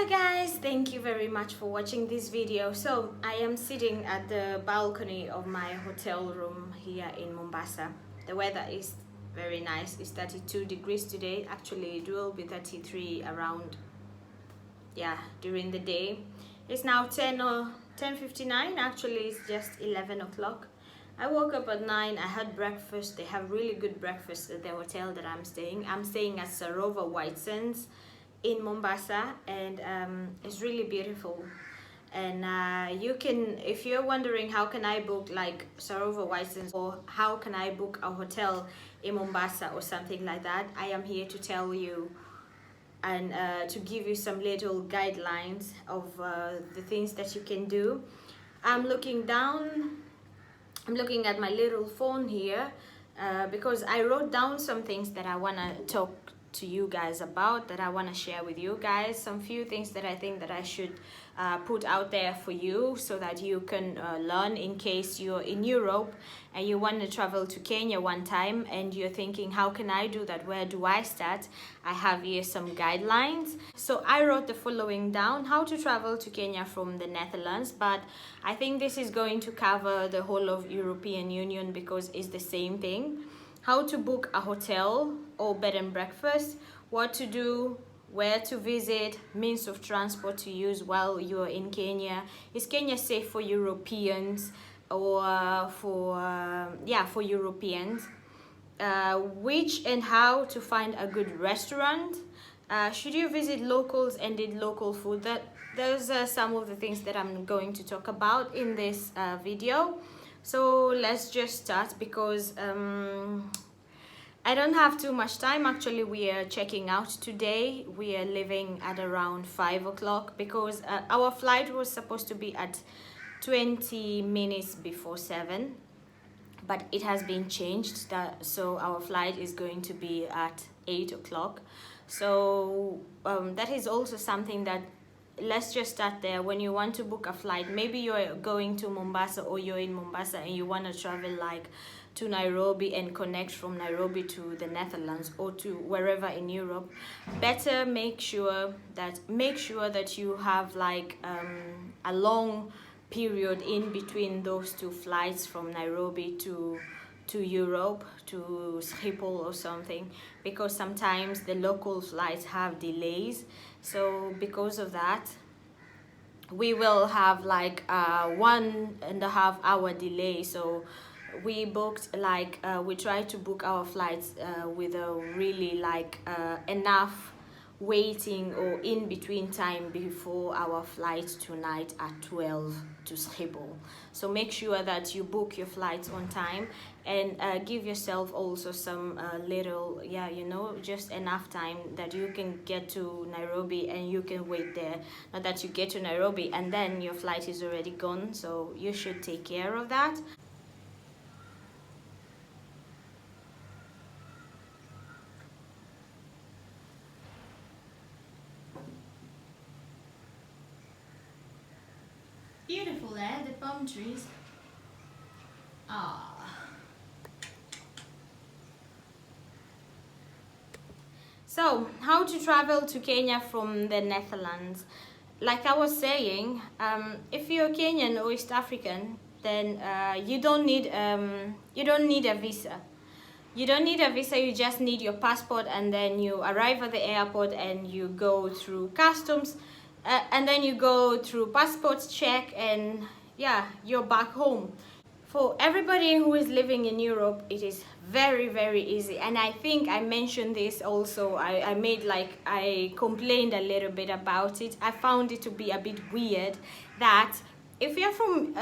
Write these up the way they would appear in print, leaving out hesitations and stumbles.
Hi guys, thank you very much for watching this video. So I am sitting at the balcony of my hotel room here in Mombasa. The weather is very nice. It's 32 degrees today. Actually it will be 33 around, yeah, during the day. It's now 10:59. Actually it's just 11 o'clock. I woke up at 9. I had breakfast. They have really good breakfast at the hotel that I'm staying. I'm staying at Sarova White Sands in Mombasa, and it's really beautiful. And you can, if you're wondering how can I book like Sarova White Sands, or how can I book a hotel in Mombasa or something like that, I am here to tell you and to give you some little guidelines of the things that you can do. I'm looking at my little phone here because I wrote down some things that I want to talk to you guys about, that I want to share with you guys, some few things that I think that I should put out there for you so that you can learn in case you're in Europe and you want to travel to Kenya one time and you're thinking, how can I do that? Where do I start? I have here some guidelines. So I wrote the following down: how to travel to Kenya from the Netherlands, but I think this is going to cover the whole of European Union because it's the same thing. How to book a hotel or bed and breakfast, what to do, where to visit, means of transport to use while you're in Kenya. Is Kenya safe for Europeans or for Europeans? Which and how to find a good restaurant. Should you visit locals and eat local food? Those are some of the things that I'm going to talk about in this video. So let's just start because I don't have too much time. Actually, we are checking out today. We are leaving at around 5 o'clock because our flight was supposed to be at 20 minutes before 7, but it has been changed, so our flight is going to be at 8 o'clock. So that is also something that, let's just start there. When you want to book a flight, maybe you're going to Mombasa or you're in Mombasa and you want to travel like to Nairobi and connect from Nairobi to the Netherlands or to wherever in Europe, better make sure that you have like a long period in between those two flights from Nairobi to Europe, to Schiphol or something, because sometimes the local flights have delays. So because of that, we will have like 1.5 hour delay. So we booked like we tried to book our flights with a really like enough waiting or in between time before our flight tonight at 12 to Schiphol. So make sure that you book your flights on time and give yourself also some little, just enough time that you can get to Nairobi and you can wait there. Not that you get to Nairobi and then your flight is already gone. So you should take care of that. Beautiful, eh? The palm trees. Ah. So, how to travel to Kenya from the Netherlands? Like I was saying, if you're Kenyan or East African, then you don't need a visa. You don't need a visa, you just need your passport, and then you arrive at the airport and you go through customs, and then you go through passport check, and yeah, you're back home. For everybody who is living in Europe, it is very, very easy. And I think I mentioned this also. I complained a little bit about it. I found it to be a bit weird that if you're from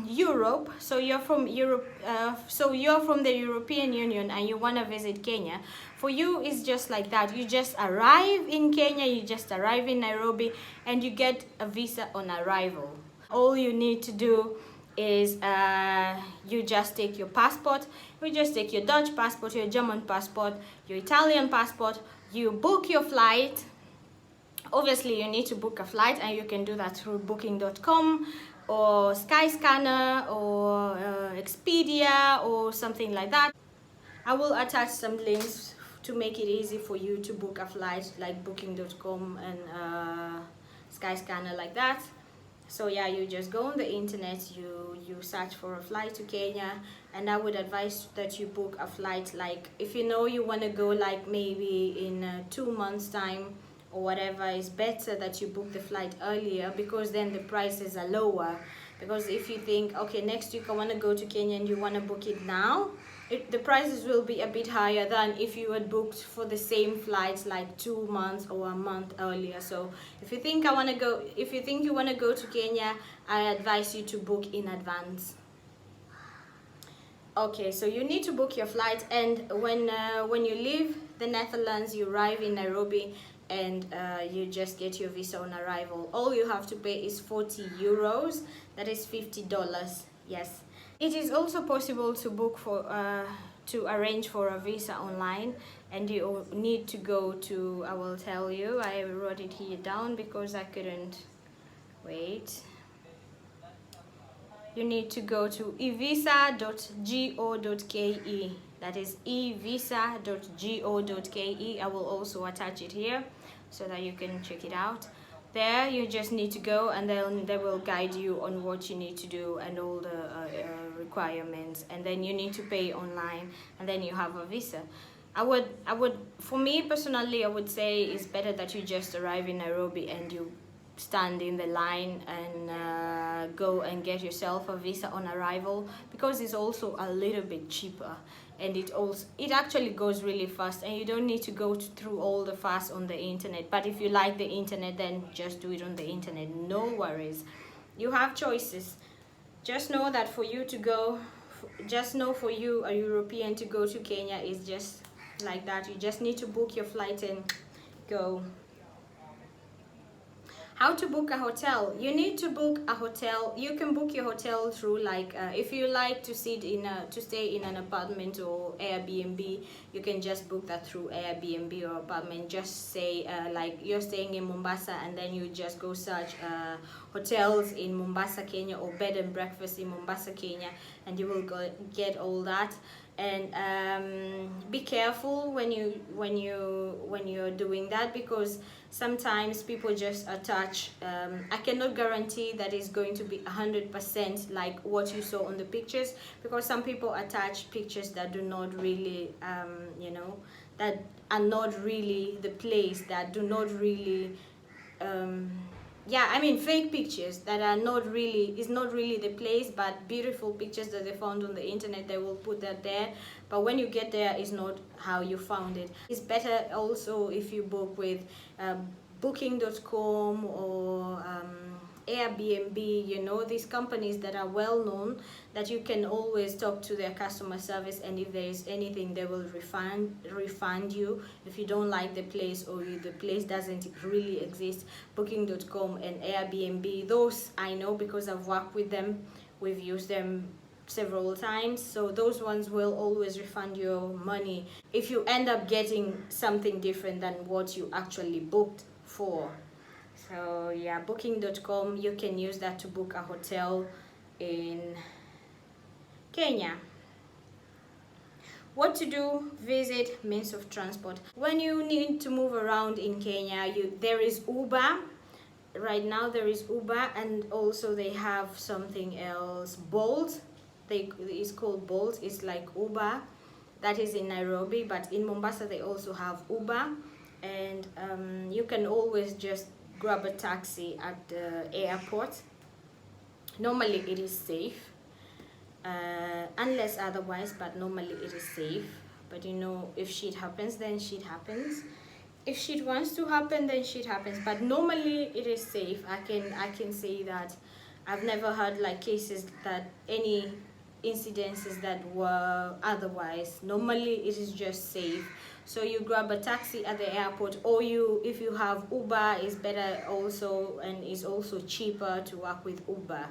Europe, so you're from the European Union and you want to visit Kenya, for you it's just like that. You just arrive in Kenya, you just arrive in Nairobi, and you get a visa on arrival. All you need to do is you just take your passport, you just take your Dutch passport, your German passport, your Italian passport, you book your flight. Obviously you need to book a flight, and you can do that through booking.com or Skyscanner or Expedia or something like that. I will attach some links to make it easy for you to book a flight, like booking.com and Skyscanner like that. So yeah, you just go on the internet, you search for a flight to Kenya, and I would advise that you book a flight, like if you know you want to go like maybe in 2 months time or whatever. It's better that you book the flight earlier, because then the prices are lower. Because if you think, okay, next week I want to go to Kenya, and you want to book it now, the prices will be a bit higher than if you had booked for the same flights like 2 months or a month earlier. So if you think you want to go to Kenya, I advise you to book in advance. Okay, so you need to book your flight, and when you leave the Netherlands, you arrive in Nairobi, and you just get your visa on arrival. All you have to pay is 40 euros, that is $50. Yes. It is also possible to book for to arrange for a visa online, and you need to go to, I will tell you, I wrote it here down because I couldn't wait. You need to go to evisa.go.ke. That is evisa.go.ke. I will also attach it here so that you can check it out. There you just need to go, and then they will guide you on what you need to do and all the requirements, and then you need to pay online, and then you have a visa. For me personally, I would say it's better that you just arrive in Nairobi and you stand in the line and go and get yourself a visa on arrival, because it's also a little bit cheaper, and it actually goes really fast, and you don't need to go through all the fuss on the internet. But if you like the internet, then just do it on the internet, no worries. You have choices. Just know that for you, a European to go to Kenya is just like that. You just need to book your flight and go. How to book a hotel? You need to book a hotel. You can book your hotel through if you like to stay in an apartment or Airbnb, you can just book that through Airbnb or apartment. Just say like you're staying in Mombasa, and then you just go search hotels in Mombasa, Kenya, or bed and breakfast in Mombasa, Kenya, and you will get all that. And be careful when you're doing that, because sometimes people just attach. I cannot guarantee that it's going to be 100% like what you saw on the pictures, because some people attach pictures that do not really that are not really the place, that do not really fake pictures that are not really the place, but beautiful pictures that they found on the internet, they will put that there, but when you get there, it's not how you found it. It's better also if you book with booking.com or Airbnb, these companies that are well known, that you can always talk to their customer service, and if there is anything, they will refund you if you don't like the place, or the place doesn't really exist. Booking.com and Airbnb, those I know because I've worked with them. We've used them several times, so those ones will always refund your money if you end up getting something different than what you actually booked for. So yeah, booking.com, you can use that to book a hotel in Kenya. What to do? Visit means of transport. When you need to move around in Kenya, there is Uber. Right now there is Uber, and also they have something else, Bolt. It's called Bolt. It's like Uber. That is in Nairobi, but in Mombasa they also have Uber, and you can always just grab a taxi at the airport. Normally it is safe, unless otherwise, but normally it is safe. But if shit happens, then shit happens. If shit wants to happen, then shit happens, but normally it is safe. I can say that I've never heard like cases that any incidences that were otherwise. Normally it is just safe. So you grab a taxi at the airport, or if you have Uber, is better also, and is also cheaper to work with Uber.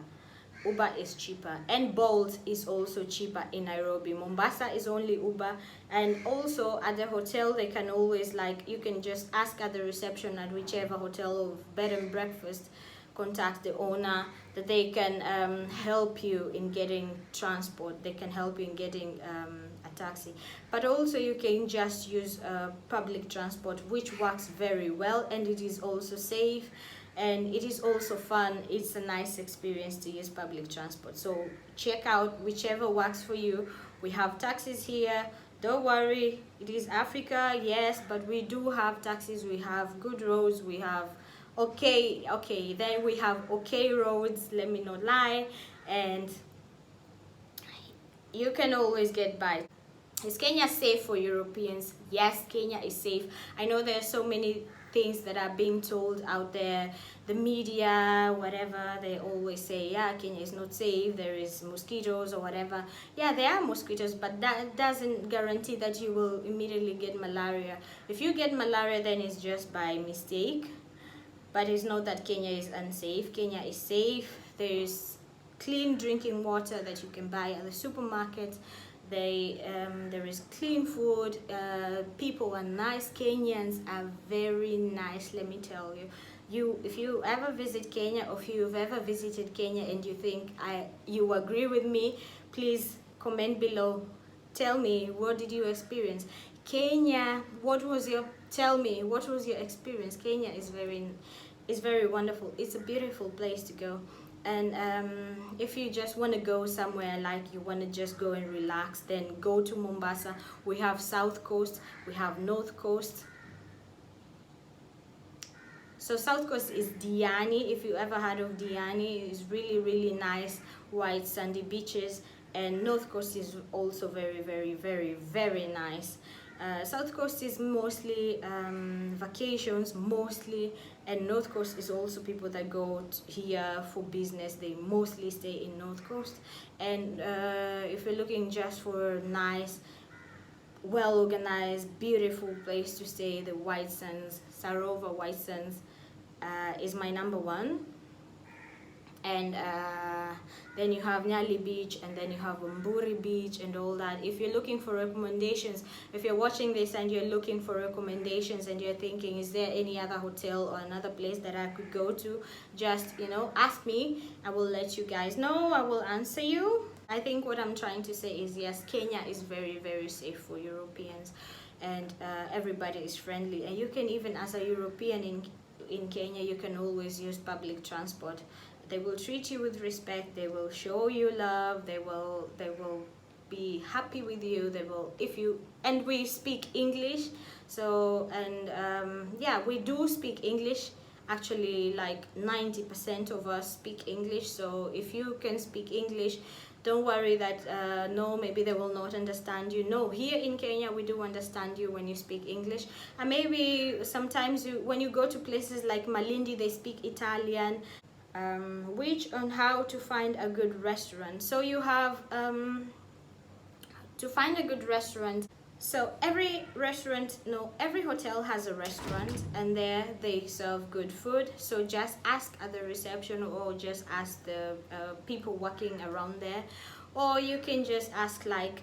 Uber is cheaper, and Bolt is also cheaper in Nairobi. Mombasa is only Uber, and also at the hotel they can always, you can just ask at the reception at whichever hotel or bed and breakfast, contact the owner, that they can help you in getting transport. They can help you in getting a taxi, but also you can just use public transport, which works very well, and it is also safe, and it is also fun. It's a nice experience to use public transport. So check out whichever works for you. We have taxis here. Don't worry, it is Africa, yes, but we do have taxis. We have good roads. We have okay, then we have okay roads, let me not lie, and you can always get by. Is Kenya safe for Europeans? Yes, Kenya is safe. I know there are so many things that are being told out there, the media, whatever, they always say, yeah, Kenya is not safe, there is mosquitoes or whatever. Yeah, there are mosquitoes, but that doesn't guarantee that you will immediately get malaria. If you get malaria, then it's just by mistake, but it's not that Kenya is unsafe. Kenya is safe. There's clean drinking water that you can buy at the supermarket. There is clean food. People are nice. Kenyans are very nice, let me tell you. If you ever visit Kenya, or if you've ever visited Kenya and you think you agree with me, please comment below. Tell me, what did you experience? Kenya, tell me, what was your experience? Kenya is very wonderful. It's a beautiful place to go. And if you just want to go somewhere, like you want to just go and relax, then go to Mombasa. We have South Coast, we have North Coast. So South Coast is Diani. If you ever heard of Diani, it's really nice, white sandy beaches. And North Coast is also very nice. South Coast is mostly vacations, mostly, and North Coast is also people that go here for business. They mostly stay in North Coast. And if you're looking just for a nice, well organized, beautiful place to stay, the White Sands, Sarova White Sands is my number one. And then you have Nyali Beach, and then you have Mburi Beach and all that. If you're looking for recommendations, if you're watching this and you're looking for recommendations and you're thinking, is there any other hotel or another place that I could go to, just ask me. I will let you guys know. I will answer you. I think what I'm trying to say is, yes, Kenya is very safe for Europeans, and everybody is friendly, and you can, even as a European in Kenya, you can always use public transport. They will treat you with respect. They will show you love. They will be happy with you. And we speak English. So, and yeah, we do speak English. Actually, like 90% of us speak English. So if you can speak English, don't worry that no, maybe they will not understand you. No, here in Kenya we do understand you when you speak English. And maybe sometimes when you go to places like Malindi, they speak Italian. Which on how to find a good restaurant. So you have to find a good restaurant. So every hotel has a restaurant, and there they serve good food. So just ask at the reception, or just ask the people working around there, or you can just ask like,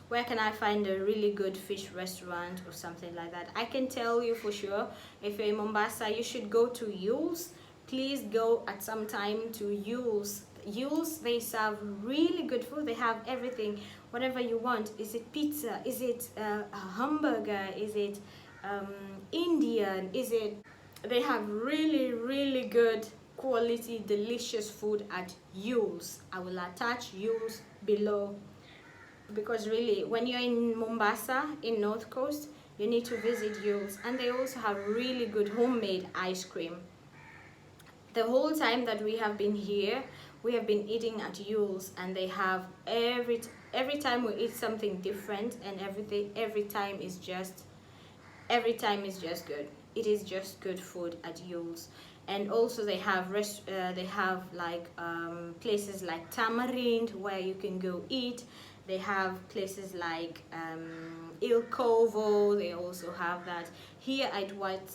where can I find a really good fish restaurant or something like that. I can tell you for sure, if you're in Mombasa, you should go to Yule's. Please go at some time to Yule's. Yule's, they serve really good food. They have everything, whatever you want. Is it pizza? Is it a hamburger? Is it Indian? They have really good quality, delicious food at Yule's. I will attach Yule's below, because really, when you're in Mombasa, in North Coast, you need to visit Yule's. And they also have really good homemade ice cream. The whole time that we have been here, we have been eating at Yule's, and they have every time we eat something different, and every time is just good. It is just good food at Yule's. And also they have like places like Tamarind where you can go eat. They have places like Il Covo. They also have that here at White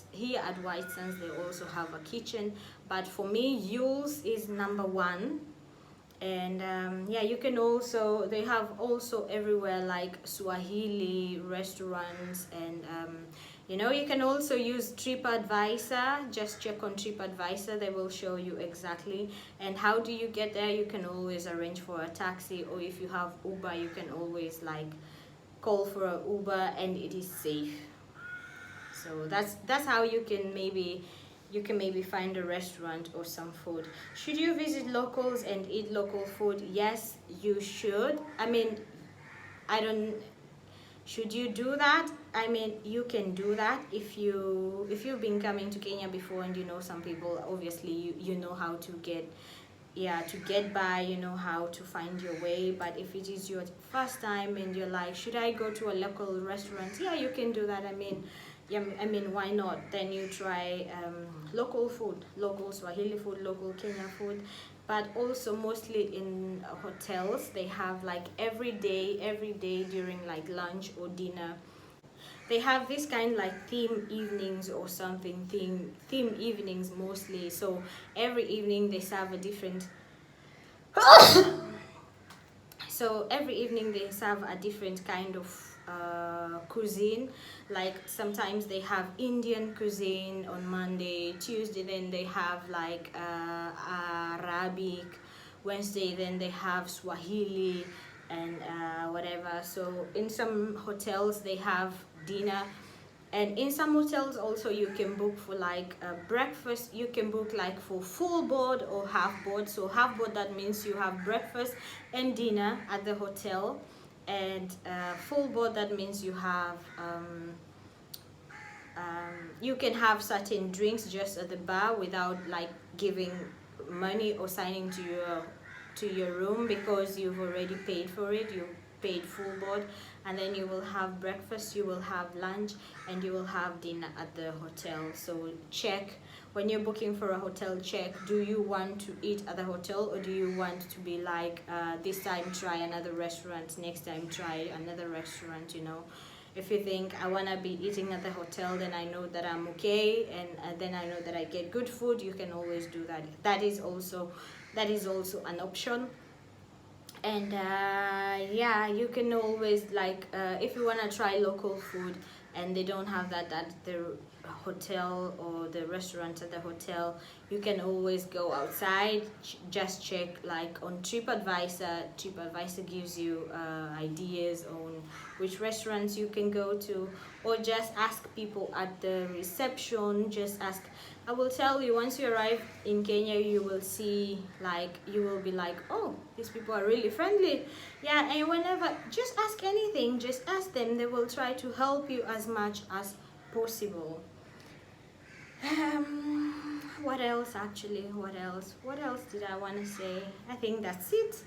Sands. They also have a kitchen, but for me, Yule's is number one. And yeah, you can also, they have also everywhere like Swahili restaurants, and You know, you can also use TripAdvisor. Just check on TripAdvisor, they will show you exactly. And how do you get there? You can always arrange for a taxi, or if you have Uber, you can always like call for an Uber, and it is safe. So that's how you can maybe find a restaurant or some food. Should you visit locals and eat local food? Yes, you should. I mean, I don't should you do that? I mean, you can do that if you've been coming to Kenya before and you know some people. Obviously, you know how to get, yeah, to get by, you know how to find your way. But if it is your first time and you're like, should I go to a local restaurant? Yeah, you can do that. I mean, yeah, I mean, why not? Then you try local food, local Swahili food, local Kenya food. But also mostly in hotels, they have like every day during like lunch or dinner, they have this kind like theme evenings or something, theme evenings mostly. So every evening they serve a different so every evening they serve a different kind of cuisine. Like sometimes they have Indian cuisine on Monday, Tuesday then they have like Arabic, Wednesday then they have Swahili, and whatever. So in some hotels they have dinner, and in some hotels also you can book for like breakfast. You can book like for full board or half board. So half board, that means you have breakfast and dinner at the hotel, and full board, that means you have you can have certain drinks just at the bar without like giving money or signing to your room, because you've already paid for it. You paid full board, and then you will have breakfast, you will have lunch, and you will have dinner at the hotel. So check when you're booking for a hotel, check, do you want to eat at the hotel, or do you want to be like this time try another restaurant, next time try another restaurant, you know. If you think I want to be eating at the hotel, then I know that I'm okay, and then I know that I get good food, you can always do that. That is also an option. And yeah, you can always like if you want to try local food and they don't have that at the hotel or the restaurant at the hotel, you can always go outside. Just check like on TripAdvisor gives you ideas on which restaurants you can go to, or just ask people at the reception. Just ask. I will tell you, once you arrive in Kenya, you will see, like, you will be like, oh, these people are really friendly. Yeah, and whenever, just ask anything, just ask them. They will try to help you as much as possible. What else actually? What else did I want to say? I think that's it.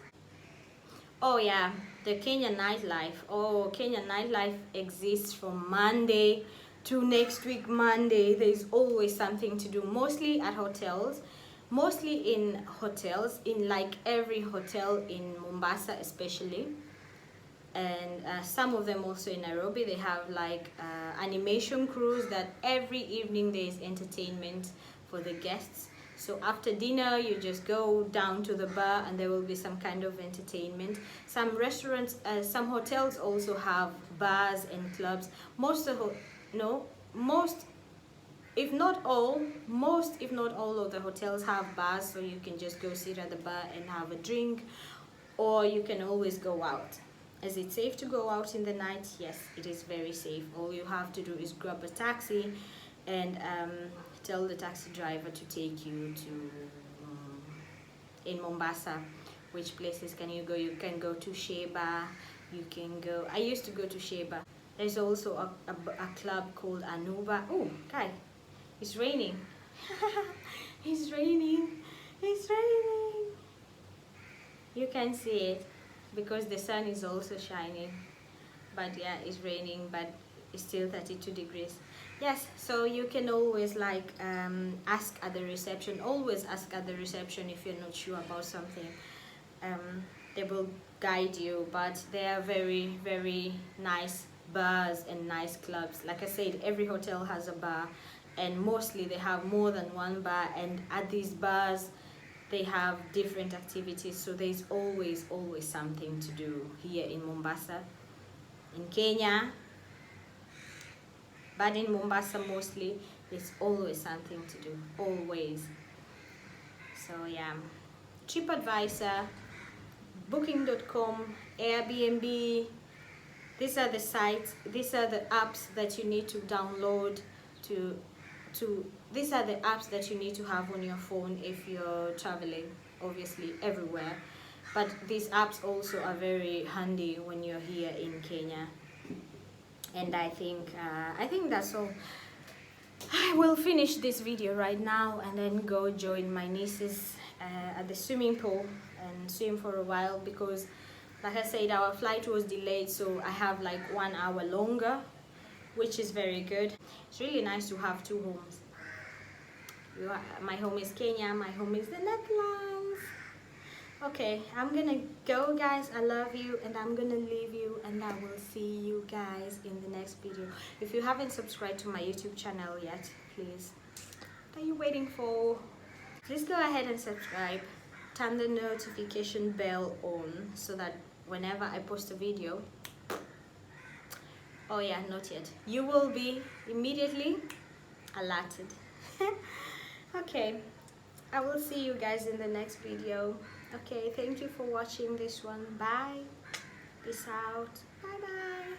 Oh yeah, the Kenya nightlife. Oh, Kenya nightlife exists from Monday to next week Monday. There's always something to do, mostly at hotels, mostly in hotels, in like every hotel in Mombasa especially, and some of them also in Nairobi. They have like animation crews that every evening there is entertainment for the guests. So after dinner, you just go down to the bar and there will be some kind of entertainment. Some restaurants, some hotels also have bars and clubs. Most of no, most if not all, most if not all of the hotels have bars, so you can just go sit at the bar and have a drink, or you can always go out. Is it safe to go out in the night? Yes, it is very safe. All you have to do is grab a taxi and tell the taxi driver to take you to in Mombasa. Which places can you go? You can go to Sheba. You can go. I used to go to Sheba. There's also a club called Anuba. Oh, Kai, it's raining. It's raining. It's raining. You can see it because the sun is also shining. But yeah, it's raining, but it's still 32 degrees. Yes, so you can always like ask at the reception. Always ask at the reception if you're not sure about something. They will guide you, but they are very, very nice bars and nice clubs. Like I said, every hotel has a bar, and mostly they have more than one bar, and at these bars they have different activities. So there's always something to do here in Mombasa. In Kenya, but in Mombasa mostly it's always something to do, always. So yeah, TripAdvisor, Booking.com, Airbnb, these are the sites, these are the apps that you need to download to these are the apps that you need to have on your phone if you're traveling, obviously everywhere. But these apps also are very handy when you're here in Kenya. And I think that's all. I will finish this video right now and then go join my nieces at the swimming pool and swim for a while, because like I said, our flight was delayed, so I have like 1 hour longer, which is very good. It's really nice to have two homes. My home is Kenya, my home is the Netherlands. Okay, I'm gonna go, guys. I love you, and I'm gonna leave you, and I will see you guys in the next video. If you haven't subscribed to my YouTube channel yet, please, what are you waiting for? Please go ahead and subscribe. Turn the notification bell on so that whenever I post a video, oh yeah, not yet, you will be immediately alerted. Okay, I will see you guys in the next video. Okay, thank you for watching this one. Bye. Peace out. Bye bye.